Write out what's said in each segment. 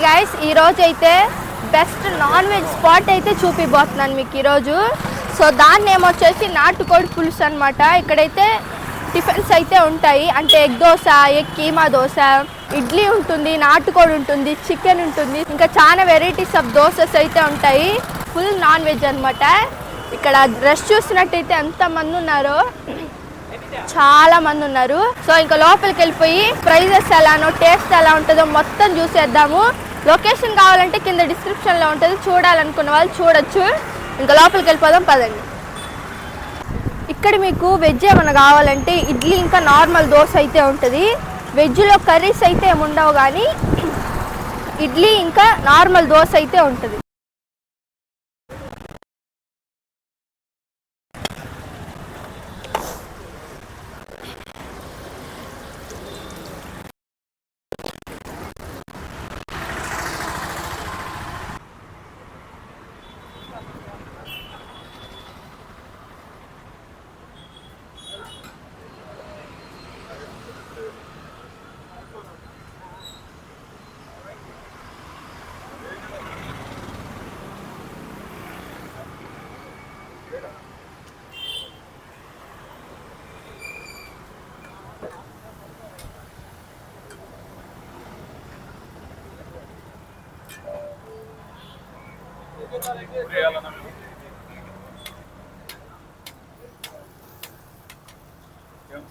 Guys ఈ రోజు అయితే బెస్ట్ నాన్ వెజ్ స్పాట్ అయితే చూపిపోతున్నాను మీకు ఈరోజు. సో దాన్ని ఏమొచ్చేసి నాటుకోడి పులుసు అనమాట. ఇక్కడైతే టిఫిన్స్ అయితే ఉంటాయి, అంటే ఎగ్ దోశ, ఎగ్ కీమా దోశ, ఇడ్లీ ఉంటుంది, నాటుకోడి ఉంటుంది, చికెన్ ఉంటుంది, ఇంకా చాలా వెరైటీస్ ఆఫ్ దోసెస్ అయితే ఉంటాయి. ఫుల్ నాన్ వెజ్ అనమాట. ఇక్కడ రష్ చూసినట్టయితే ఎంతమంది ఉన్నారో, చాలా మంది ఉన్నారు. సో ఇంకా లోపలికి వెళ్ళిపోయి ప్రైజెస్ ఎలానో, టేస్ట్ ఎలా ఉంటుందో మొత్తం చూసేద్దాము. లొకేషన్ కావాలంటే కింద డిస్క్రిప్షన్లో ఉంటుంది, చూడాలనుకున్న వాళ్ళు చూడొచ్చు. ఇంకా లోపలికి వెళ్ళిపోదాం పదండి. ఇక్కడ మీకు వెజ్ ఏమైనా కావాలంటే ఇడ్లీ ఇంకా నార్మల్ దోశ అయితే ఉంటుంది. వెజ్లో కర్రీస్ అయితే ఏమి ఉండవు, కానీ ఇడ్లీ ఇంకా నార్మల్ దోశ అయితే ఉంటుంది.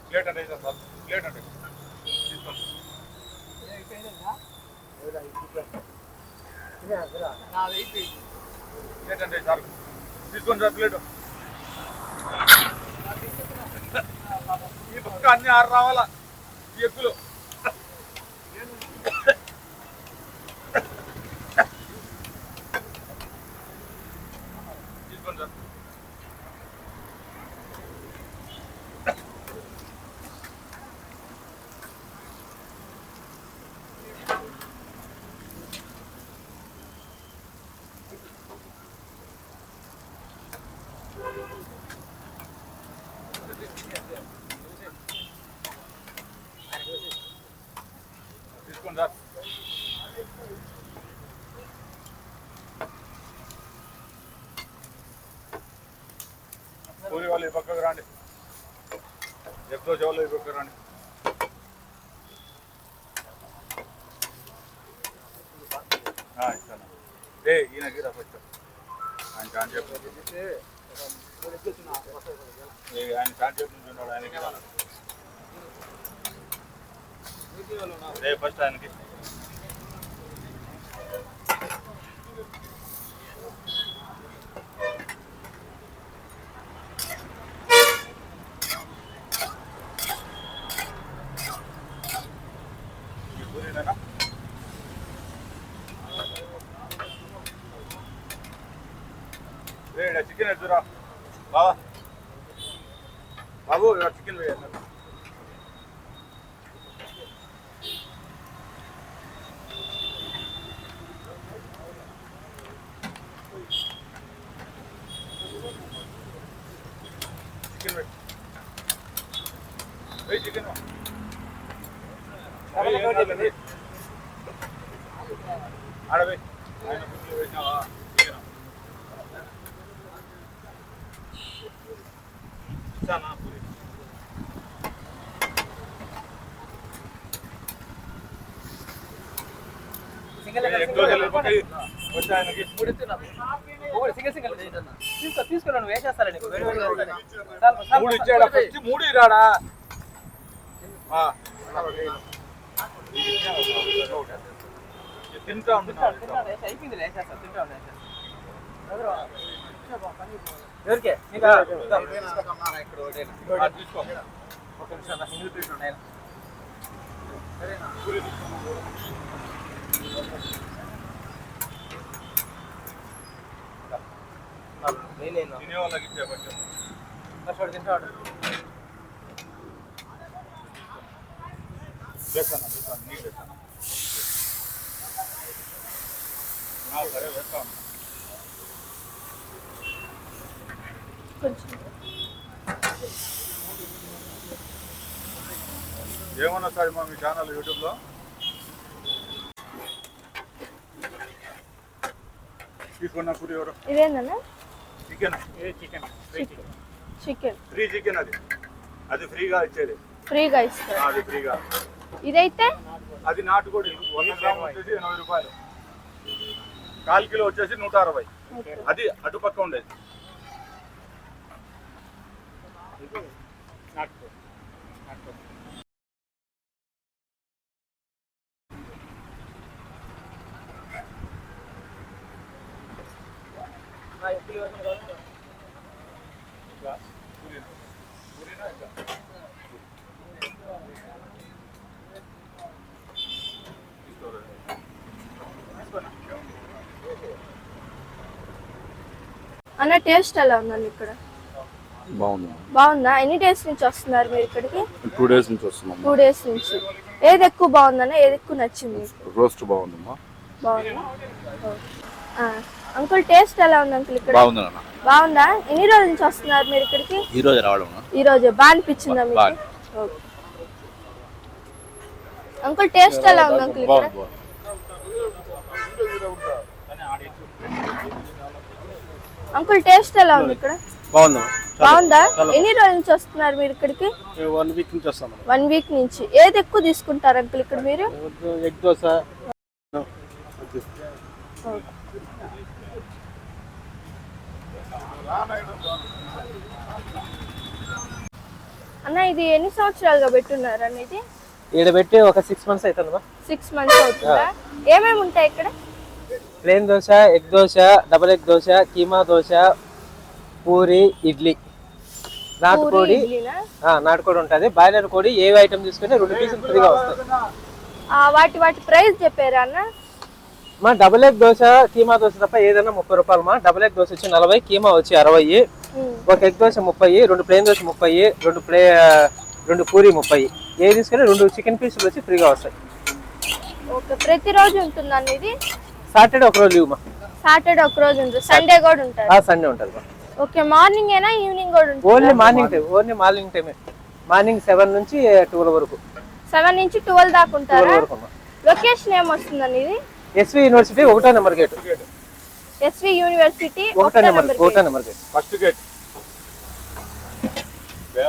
ప్లేట్ అంటే ప్లేట్ అంటే ప్లేట్ అంటే సార్ తీసుకోండి సార్ ప్లేట్. ఈ పక్క అన్ని 6 రావాలా ఈ ఎగ్గులు. తీసుకోండి సార్. తీసుకోండి సార్. పూరి వాళ్ళు ఈ పక్కకు రండి, ఎగ్ దోశ వాళ్ళు ఈ పక్కకు రండి. ఇస్తాను. ఈయన గీరా ఫస్ట్ ఆయన చాన్ చెప్పు, ఆయన చాన్ చెప్పు నుంచి ఉన్నాడు, ఆయనకి ఫస్ట్ ఆయనకి. చికెన్ ఎడుతురా బాబా, బాబు చికెన్ వేయాలి. చికెన్ వెయ్యి, చికెన్ ఆడవే ఆయన పుట్లు వేసినావా? ఇస్తానా పూరి? మూడు ఇరాడా తింటా ఉంటున్నాను. తినే వాళ్ళకి ఇచ్చే కొంచెం తింటాడు. వేస్తాను నీళ్ళు వేస్తాను. సరే వేస్తాను. ఏమన్నా సార్ మా మీ ఛానల్ యూట్యూబ్లో తీసుకున్న పూరి ఎవరు ఇదేందన్నా చికెన్ చికెన్ ఫ్రీ చికెన్ అది ఫ్రీగా ఇచ్చేది ఫ్రీగా ఇస్తారు అది ఫ్రీగా ఇదైతే అది నాటుకోడి 100 గ్రాములు వచ్చేసి 80 రూపాయలు 1/4 కిలో వచ్చేసి 160 అది అటుపక్క ఉండేది అన్న టేస్ట్ ఎలా ఉందండి ఇక్కడ బాగుందా ఎన్ని డేస్ నుంచి వస్తున్నారు మీరు ఇక్కడికి 2 days నుంచి వస్తున్నాం 2 days నుంచి ఏది ఎక్కువ బాగుందన్న ఏది ఎక్కువ నచ్చింది రోస్ట్ బాగుందమ్మా బాగుందా అంకుల్ టేస్ట్ ఎలా ఉంది అంకుల్ ఇక్కడ బాగుందా ఎన్ని రోజుల నుంచి వస్తున్నారు మీరు ఇక్కడికి ఈ రోజు బాగా అనిపించిందా మీకు ఓకే అంకుల్ టేస్ట్ ఎలా ఉంది అంకుల్ ఇక్కడ అంకుల్ టేస్ట్ ఎలా ఉంది ఇక్కడ బాగుందా ఎన్ని రోజుల నుంచి వస్తున్నారు మీరు ఇక్కడికి 1 week నుంచి వస్తాం 1 week నుంచి ఏది ఎక్కువ తీసుకుంటారు అంకుల్ ఇక్కడ మీరు ఎగ్ దోశ అన్న ఇది ఎన్ని సంవత్సరాలుగా పెట్టున్నారు అన్న ఇది ఈడ పెట్టి ఒక 6 months అవుతుందమ్మా 6 months అవుతుందా ఏమేమి ఉంటాయి ఇక్కడ plain dosa egg dosa double egg dosa keema dosa puri idli నాటుకోడి నాటుకోడి ఉంటుంది బాయిలర్ కోడి ఏ ఐటమ్ తీసుకుని 2 పీసులు ఫ్రీగా వస్తాయి వాటి ప్రైస్ చెప్పారా అన్న మా డబుల్ ఎగ్ దోశ కీమా దోశ తప్ప ఏదైనా 30 రూపాయలు మా డబుల్ ఎగ్ దోశ వచ్చి 40 కీమా వచ్చి 60 ఒక ఎగ్ దోశ 30 2 ప్లేన్ దోశ 30 2 పూరి 30 ఏ తీసుకుని 2 చికెన్ పీసులు వచ్చి ఫ్రీగా వస్తాయి ఓకే ప్రతిరోజు ఉంటుందా ఇది సాటర్డే ఒక రోజు లీవ్ మా సాటర్డే ఒక రోజు ఉంటుంది సండే కూడా ఉంటుంది సండే ఉంటుంది మా ఓకే మార్నింగ్ ఏనా ఈవినింగ్ కూడా ఉంటుంది ఓన్లీ మార్నింగ్ టైమే మార్నింగ్ 7 నుంచి 12 వరకు 7 నుంచి 12 దాకా ఉంటారా లొకేషన్ ఏం వస్తుందండి ఇది ఎస్వి యూనివర్సిటీ 1వ నెంబర్ గేట్ ఎస్వి యూనివర్సిటీ 1వ number gate first gate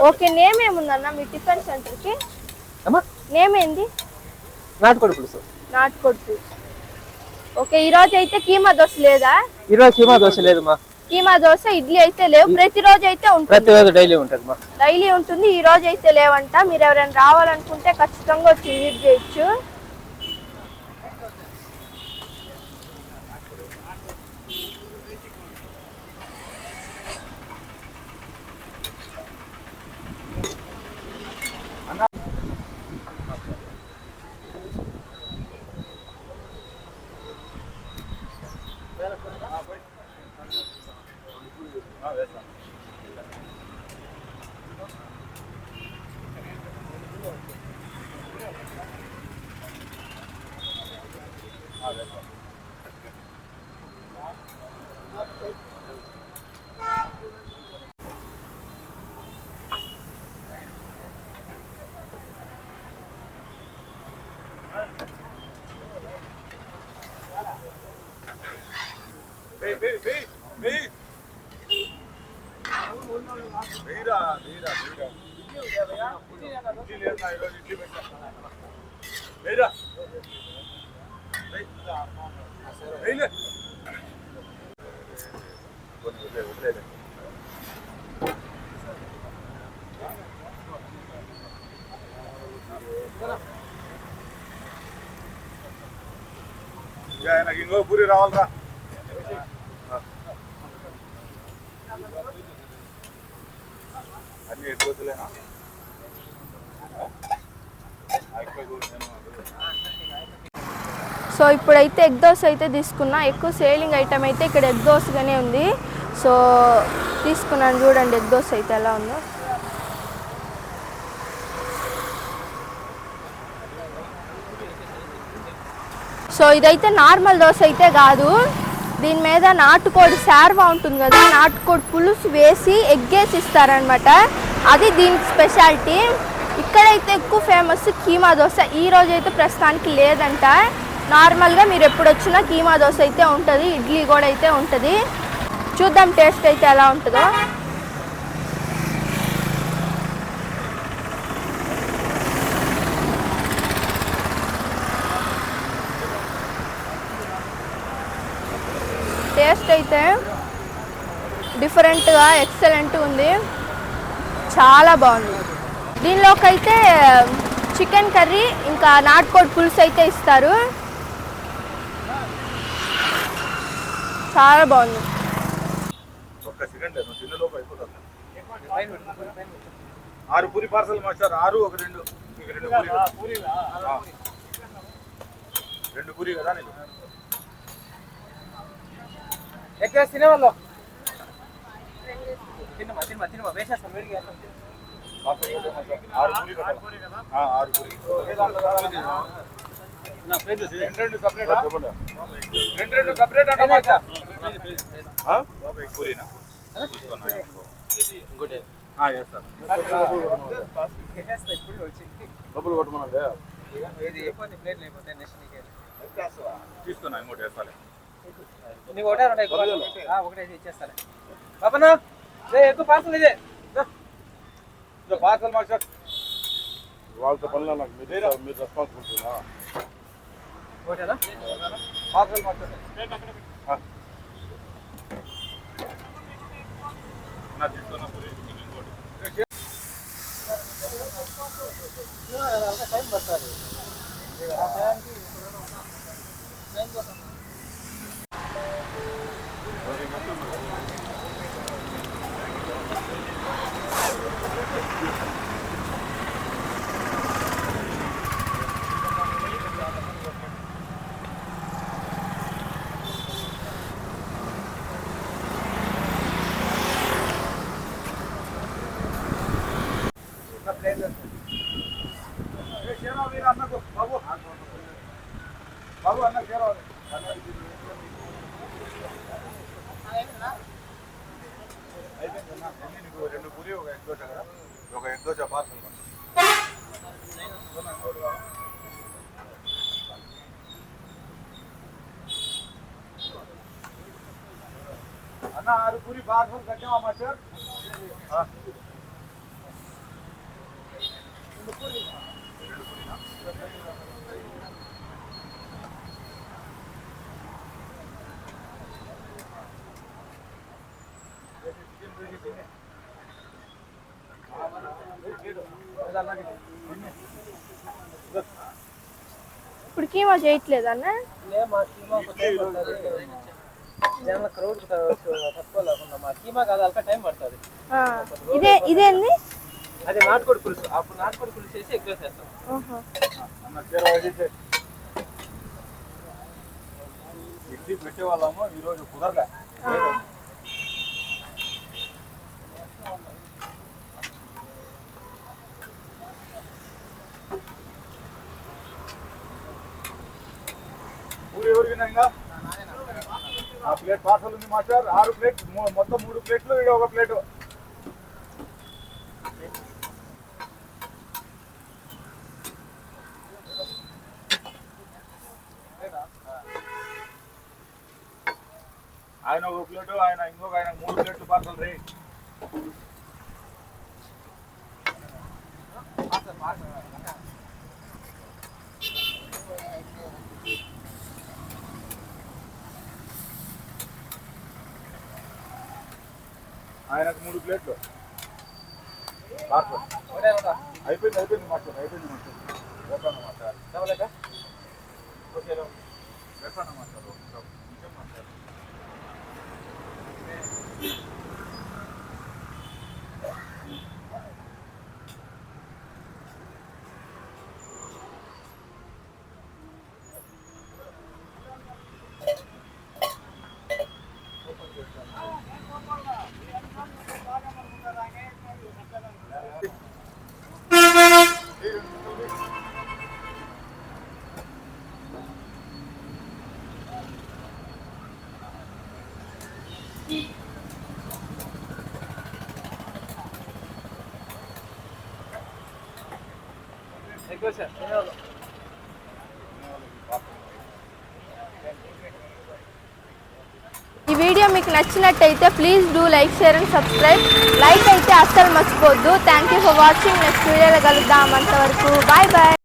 okay name ఏముందన్న మీ టిఫిన్ సెంటర్ కి అమ్మా నేమ్ ఏంది నాటుకోడి పులుసు ఓకే ఈ రోజు అయితే కీమా దోశ లేదా ఈ రోజు కీమా దోశ లేదు మా కీమా దోశ ఇడ్లీ అయితే లేవు ప్రతిరోజు అయితే ఉంటుంది ప్రతిరోజు డైలీ ఉంటుంది మా డైలీ ఉంటుంది ఈ రోజు అయితే లేవంట మీరు ఎవరైనా రావాలనుకుంటే ఖచ్చితంగా వచ్చి విజిట్ చేయొచ్చు నాకు ఇంకో పూరి రావాలరా అన్ని ఎక్కువలేనా సో ఇప్పుడైతే ఎగ్ దోశ అయితే తీసుకున్నా ఎక్కువ సేలింగ్ ఐటమ్ అయితే ఇక్కడ ఎగ్ దోశగానే ఉంది సో తీసుకున్నాను చూడండి ఎగ్ దోశ అయితే ఎలా ఉందో సో ఇదైతే నార్మల్ దోశ అయితే కాదు దీని మీద నాటుకోడి శార్వా ఉంటుంది కదా నాటుకోడి పులుసు వేసి ఎగ్ వేసి ఇస్తారనమాట అది దీని స్పెషాలిటీ ఇక్కడైతే ఎక్కువ ఫేమస్ కీమా దోశ ఈ రోజు అయితే ప్రస్తుతానికి లేదంట నార్మల్గా మీరు ఎప్పుడు వచ్చినా కీమా దోశ అయితే ఉంటుంది, ఇడ్లీ కూడా అయితే ఉంటుంది. చూద్దాం టేస్ట్ అయితే ఎలా ఉంటుందో. టేస్ట్ అయితే డిఫరెంట్గా ఎక్సలెంట్ ఉంది, చాలా బాగుంది. దీనిలోకి అయితే చికెన్ కర్రీ ఇంకా నాటుకోడి పులుసు అయితే ఇస్తారు, చాలా బాగుంది. ఒక్క సెకండ్ చిన్నలోపు అయిపోతుంది. 6 పూరి పార్సల్ మాస్టర్, 6 ఒక 2 మీకు 2 పూరి 2 పూరి కదా నీకు ఎక్కువ తినేవాళ్ళు తినమా వేసేస్తాం వేడిగా. 6 పూరి కదా 6 పూరి రెండు సపరేట్ అంటే పూరినా ఇంకోటి డబ్బులు కొట్టమన్నదే తీసుకున్నా ఇంకోటి వేస్తాలే. నీకు ఒకటే ఇచ్చేస్తాలే బాబన్నా. ఎక్కువ పార్సల్ ఇదే పార్సల్ మాస్టర్ వాళ్ళతో పనులు నాకు మీరు రెస్పాన్సిబిలిటీనా? ఒకటేనా పార్సల్ మాస్టర్ తీసుకున్నా పూరి ఇంకోటి టైం పడుతుంది. బాబు అన్న చేరాలి. అయిపోయిందన్నా, నీకు 2 పూరి ఒక ఎగ్ దోశ కదా, ఒక ఎగ్ దోశ పార్సల్ అన్న. 6 పూరి పార్సల్ కట్టామా మాస్టర్? ఇప్పుడు కీమా చేయట్లేదు అన్న. మా కీమా జనాల క్రౌడ్ తక్కువ లేకుండా మా కీమా కాదు అల్క టైం పడుతుంది. ఇదేంది? అది నాటుకోడి పులుసు. అప్పుడు నాటుకోడి పులుసు చేసి ఎక్కువ చేస్తాం. ఇడ్లీ పెట్టేవాళ్ళము, ఈరోజు కుదరలే. పూరి ఎవరికినా ఇంకా ఆ ప్లేట్ పార్సల్ ఉంది మాస్టర్. 6 ప్లేట్ మొత్తం 3 ప్లేట్లు, ఇది ఒక ప్లేటు. ఆయన ఒక ప్లేటు, ఆయన ఇంకొక ఆయన 3 ప్లేట్లు పార్సల్ రే. ఆయనకు 3 ప్లేట్లు పార్సల్. అయిపోయింది మాస్టర్, అయిపోయింది మాస్టర్. రేపన్న మాస్టర్ ఓకే రేపన్న మాస్టర్. ఎక్కువ సార్ ఈ వీడియో మీకు నచ్చినట్టయితే please do like share and subscribe. Like అయితే అస్సలు మర్చిపోవద్దు. Thank you for watching. Next వీడియోలో కలుద్దాం. అంతవరకు బాయ్ బాయ్.